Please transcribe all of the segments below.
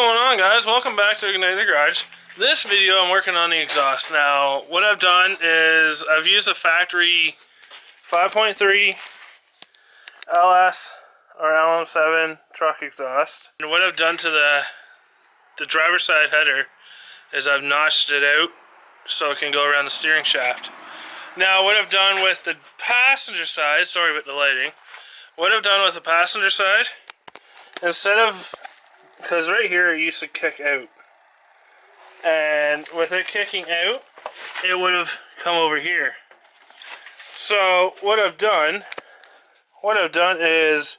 going on, guys? Welcome back to Ignite the Garage. This video I'm working on the exhaust. Now what I've done is I've used a factory 5.3 LS or LM7 truck exhaust, and what I've done to the driver's side header is I've notched it out so it can go around the steering shaft. Now what I've done with the passenger side, sorry about the lighting, what I've done with the passenger side, instead of, because right here it used to kick out, and with it kicking out it would have come over here. So what I've done is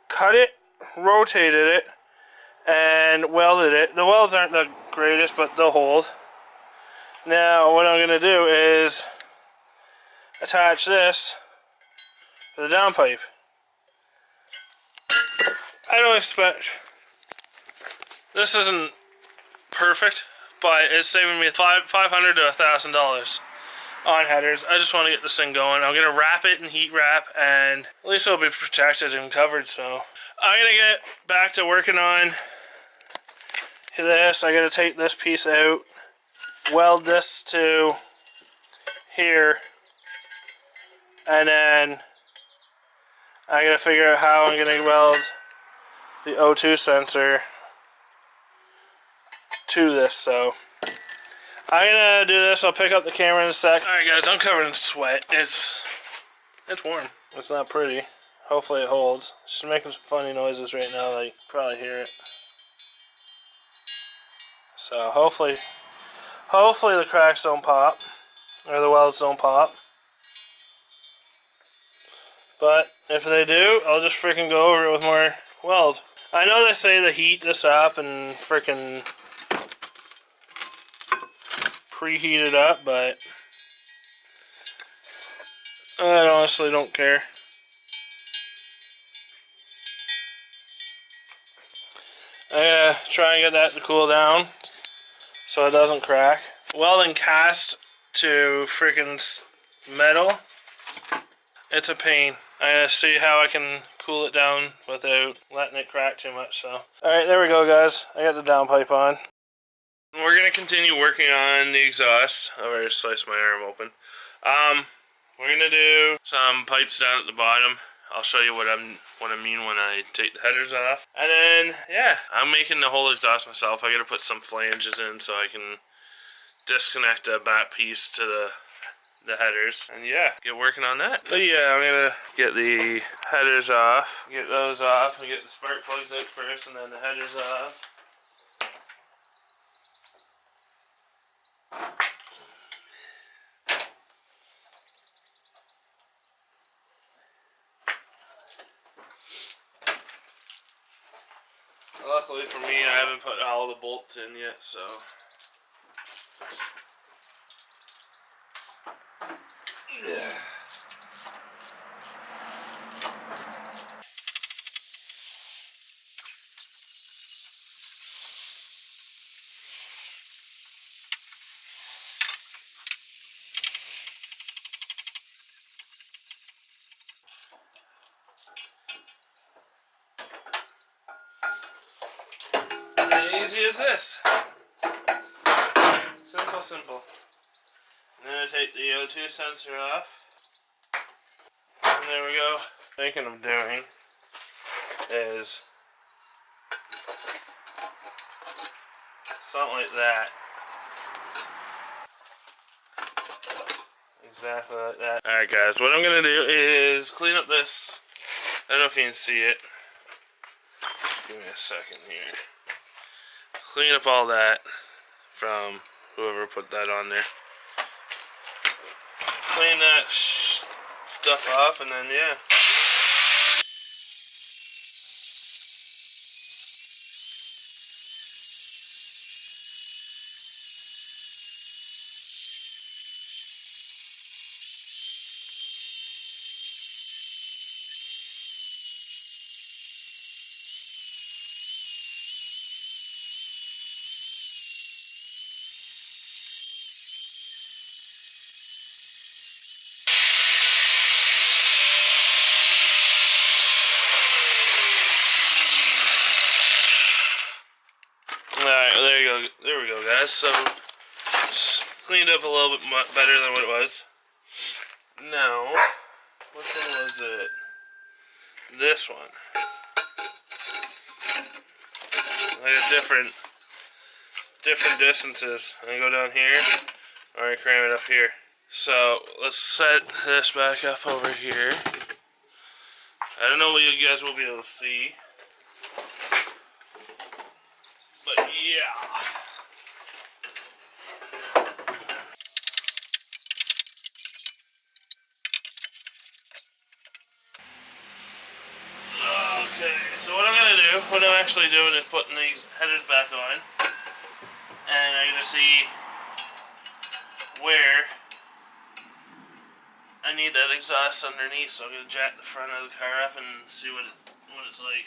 cut it, rotated it, and welded it. The welds aren't the greatest, but they'll hold. Now what I'm going to do is attach this to the downpipe. I don't expect, this isn't perfect, but it's saving me $500 to $1,000 on headers. I just want to get this thing going. I'm going to wrap it in heat wrap, and at least it'll be protected and covered. So I'm going to get back to working on this. I got to take this piece out, weld this to here, and then I got to figure out how I'm going to weld the O2 sensor to this. So I'm gonna do this. I'll pick up the camera in a sec. Alright guys, I'm covered in sweat. It's warm. It's not pretty. Hopefully it holds. It's just making some funny noises right now, like you probably hear it. So hopefully the cracks don't pop, or the welds don't pop. But if they do, I'll just freaking go over it with more weld. I know they say to heat this up and freaking preheat it up, but I honestly don't care. I gotta try and get that to cool down so it doesn't crack. Welding cast to freaking metal, it's a pain. I gotta see how I can cool it down without letting it crack too much. So, alright, there we go, guys. I got the downpipe on. We're gonna continue working on the exhaust. I've already sliced my arm open. We're gonna do some pipes down at the bottom. I'll show you what I mean when I take the headers off. And then, yeah, I'm making the whole exhaust myself. I gotta put some flanges in so I can disconnect a back piece to the headers, and yeah, get working on that. But yeah, I'm gonna get the headers off, get those off, and get the spark plugs out first, and then the headers off. Luckily for me, I haven't put all the bolts in yet, so. Yeah. Easy as this. Simple. I'm going to take the O2 sensor off. And there we go. Thinking of doing is something like that. Exactly like that. Alright guys, what I'm going to do is clean up this. I don't know if you can see it. Give me a second here. Clean up all that from whoever put that on there. Clean that stuff off, and then yeah. guys, so cleaned up a little bit better than what it was. Now, what one was it? This one. I got different distances. I go down here, or I cram it up here. So let's set this back up over here. I don't know what you guys will be able to see, but yeah. Okay, so what I'm gonna do, what I'm actually doing is putting these headers back on, and I'm gonna see where I need that exhaust underneath. So I'm gonna jack the front of the car up and see what it's like.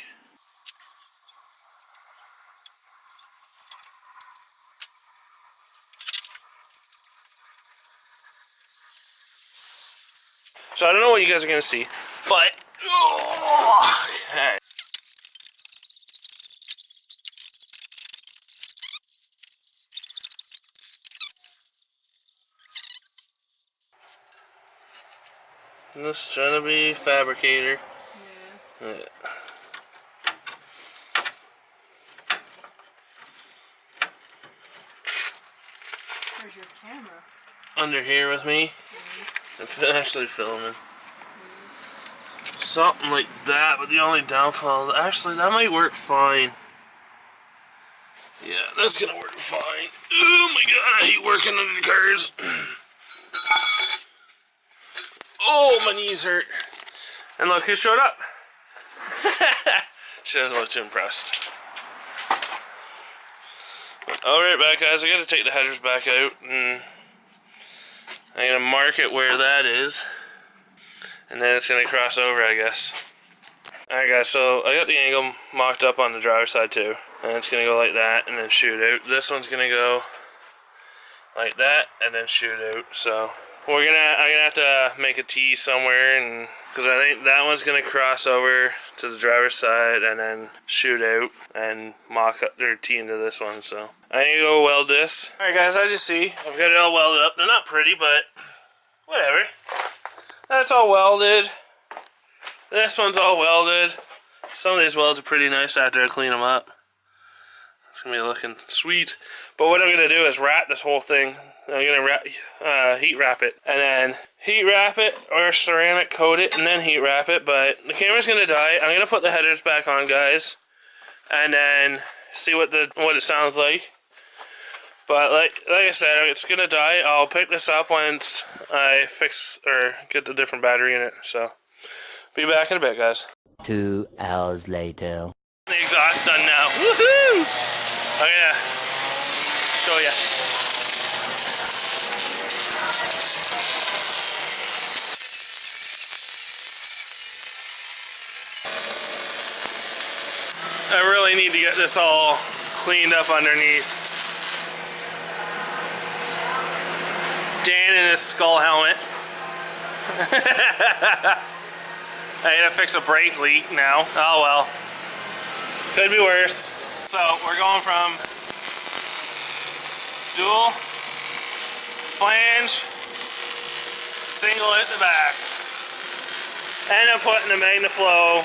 So I don't know what you guys are gonna see, but okay. This is trying to be fabricator. Yeah. Where's your camera? Under here with me. I'm actually filming. Something like that, but the only downfall, actually that might work fine. Yeah, that's gonna work fine. Oh my god, I hate working under the cars. Oh, my knees hurt. And look who showed up. She doesn't look too impressed. Alright, back guys, I gotta take the headers back out, and I'm gonna mark it where that is, and then it's gonna cross over, I guess. Alright guys, so I got the angle mocked up on the driver's side too, and it's gonna go like that and then shoot out. This one's gonna go like that and then shoot out. So I'm gonna have to make a T somewhere, and because I think that one's gonna cross over to the driver's side and then shoot out and mock up their T into this one. So I need to go weld this. Alright guys, as you see, I've got it all welded up. They're not pretty, but whatever. That's all welded. This one's all welded. Some of these welds are pretty nice after I clean them up. It's gonna be looking sweet. But what I'm gonna do is wrap this whole thing. I'm gonna heat wrap it, and then heat wrap it or ceramic coat it, and then heat wrap it. But the camera's gonna die. I'm gonna put the headers back on, guys, and then see what it sounds like. But like I said, it's gonna die. I'll pick this up once I fix or get the different battery in it. So. Be back in a bit, guys. 2 hours later. The exhaust done now. Woohoo! I'm gonna show ya. I really need to get this all cleaned up underneath. Dan in his skull helmet. I gotta fix a brake leak now. Oh well. Could be worse. So we're going from dual flange, single at the back. And I'm putting a MagnaFlow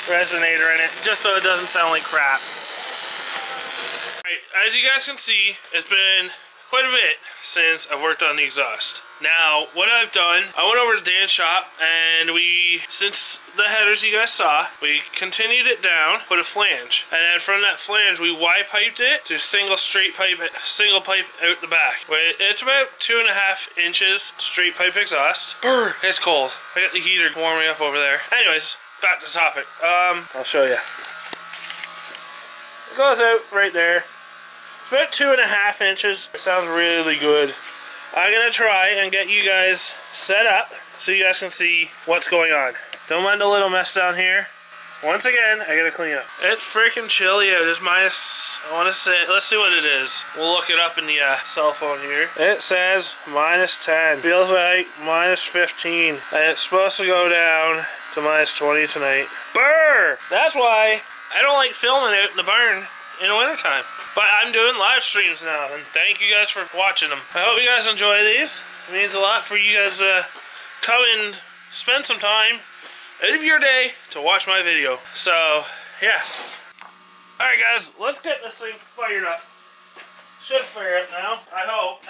resonator in it just so it doesn't sound like crap. Alright, as you guys can see, it's been quite a bit since I've worked on the exhaust. Now, what I've done, I went over to Dan's shop, and since the headers you guys saw, we continued it down, put a flange, and then from that flange, we Y-piped it to single pipe out the back. It's about 2.5 inches straight pipe exhaust. Brr, it's cold. I got the heater warming up over there. Anyways, back to the topic. I'll show you. It goes out right there. It's about 2.5 inches. It sounds really good. I'm gonna try and get you guys set up so you guys can see what's going on. Don't mind the little mess down here. Once again, I gotta clean up. It's freaking chilly out. It's minus, I wanna say, let's see what it is. We'll look it up in the cell phone here. It says minus 10. Feels like minus 15. And it's supposed to go down to minus 20 tonight. Brr! That's why I don't like filming out in the barn in the wintertime. But I'm doing live streams now, and thank you guys for watching them. I hope you guys enjoy these. It means a lot for you guys to come and spend some time out of your day to watch my video. So, yeah. Alright guys, let's get this thing fired up. Should fire up now, I hope.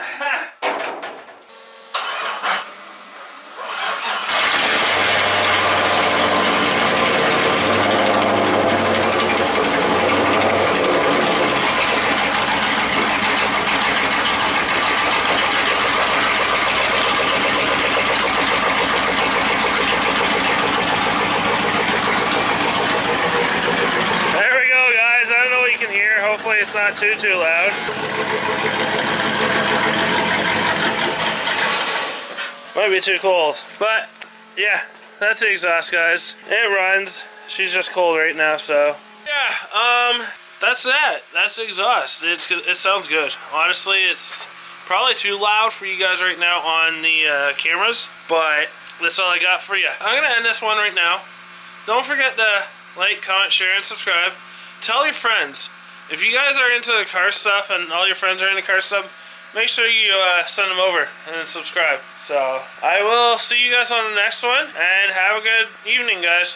Hopefully it's not too loud. Might be too cold. But, yeah, that's the exhaust, guys. It runs. She's just cold right now, so. Yeah, that's that. That's the exhaust. It sounds good. Honestly, it's probably too loud for you guys right now on the cameras, but that's all I got for you. I'm going to end this one right now. Don't forget to like, comment, share, and subscribe. Tell your friends. If you guys are into the car stuff and all your friends are into car stuff, make sure you send them over and subscribe. So, I will see you guys on the next one, and have a good evening, guys.